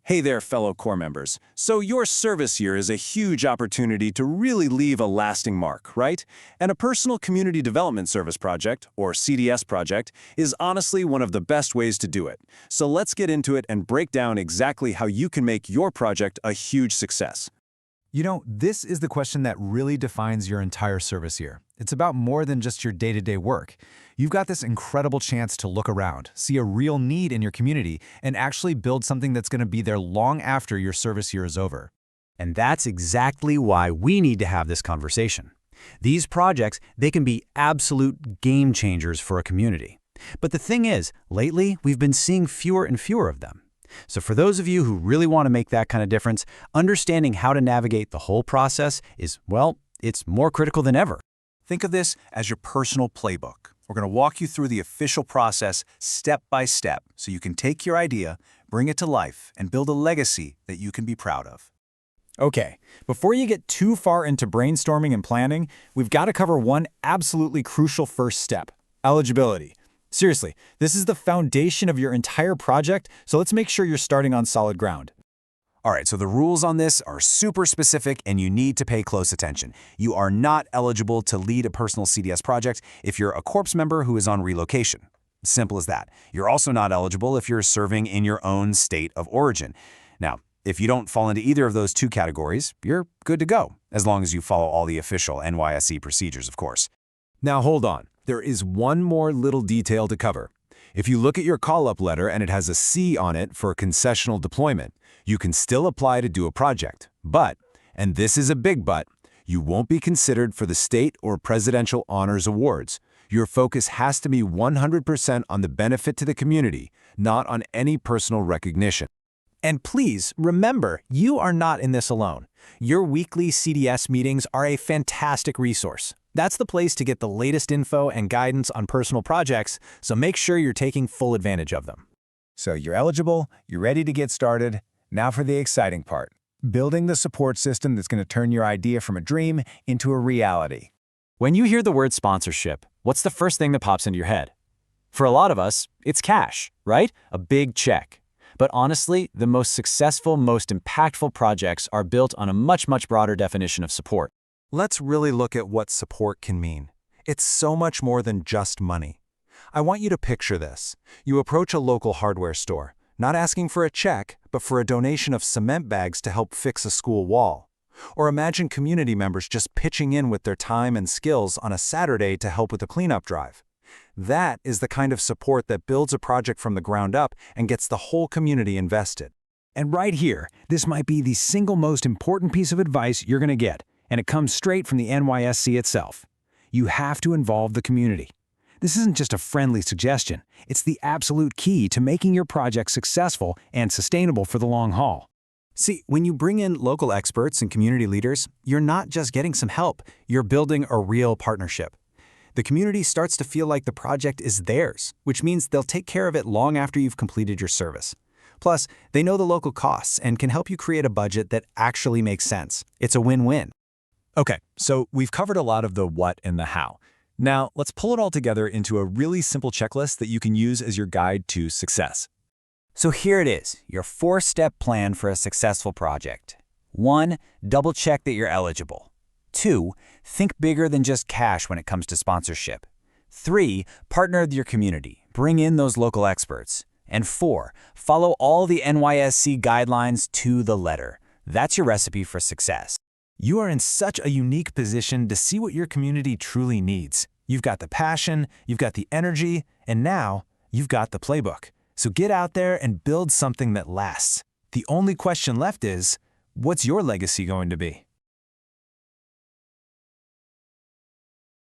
Hey there, fellow Corps members. So your service year is a huge opportunity to really leave a lasting mark, right? And a Personal Community Development Service project, or CDS project, is honestly one of the best ways to do it. So let's get into it and break down exactly how you can make your project a huge success. This is the question that really defines your entire service year. It's about more than just your day-to-day work. You've got this incredible chance to look around, see a real need in your community, and actually build something that's going to be there long after your service year is over. And that's exactly why we need to have this conversation. These projects, they can be absolute game changers for a community. But the thing is, lately, we've been seeing fewer and fewer of them. So for those of you who really want to make that kind of difference, understanding how to navigate the whole process is, well, it's more critical than ever. Think of this as your personal playbook. We're going to walk you through the official process step by step so you can take your idea, bring it to life, and build a legacy that you can be proud of. Okay, before you get too far into brainstorming and planning, we've got to cover one absolutely crucial first step: eligibility. Seriously, this is the foundation of your entire project, so let's make sure you're starting on solid ground. All right, so the rules on this are super specific and you need to pay close attention. You are not eligible to lead a personal CDS project if you're a corps member who is on relocation. Simple as that. You're also not eligible if you're serving in your own state of origin. Now, if you don't fall into either of those two categories, you're good to go, as long as you follow all the official NYSC procedures, of course. Now hold on, there is one more little detail to cover. If you look at your call-up letter and it has a C on it for concessional deployment, you can still apply to do a project. But, and this is a big but, you won't be considered for the state or presidential honors awards. Your focus has to be 100% on the benefit to the community, not on any personal recognition. And please, remember, you are not in this alone. Your weekly CDS meetings are a fantastic resource. That's the place to get the latest info and guidance on personal projects, so make sure you're taking full advantage of them. So you're eligible, you're ready to get started. Now for the exciting part: building the support system that's going to turn your idea from a dream into a reality. When you hear the word sponsorship, what's the first thing that pops into your head? For a lot of us, it's cash, right? A big check. But honestly, the most successful, most impactful projects are built on a much broader definition of support. Let's really look at what support can mean. It's so much more than just money. I want you to picture this. You approach a local hardware store, not asking for a check, but for a donation of cement bags to help fix a school wall. Or imagine community members just pitching in with their time and skills on a Saturday to help with a cleanup drive. That is the kind of support that builds a project from the ground up and gets the whole community invested. And right here, this might be the single most important piece of advice you're going to get, and it comes straight from the NYSC itself. You have to involve the community. This isn't just a friendly suggestion. It's the absolute key to making your project successful and sustainable for the long haul. See, when you bring in local experts and community leaders, you're not just getting some help, you're building a real partnership. The community starts to feel like the project is theirs, which means they'll take care of it long after you've completed your service. Plus, they know the local costs and can help you create a budget that actually makes sense. It's a win-win. Okay, so we've covered a lot of the what and the how. Now, let's pull it all together into a really simple checklist that you can use as your guide to success. So here it is, your 4-step plan for a successful project. 1. Double-check that you're eligible. 2. Think bigger than just cash when it comes to sponsorship. 3. Partner with your community. Bring in those local experts. And 4. Follow all the NYSC guidelines to the letter. That's your recipe for success. You are in such a unique position to see what your community truly needs. You've got the passion, you've got the energy, and now you've got the playbook. So get out there and build something that lasts. The only question left is, what's your legacy going to be?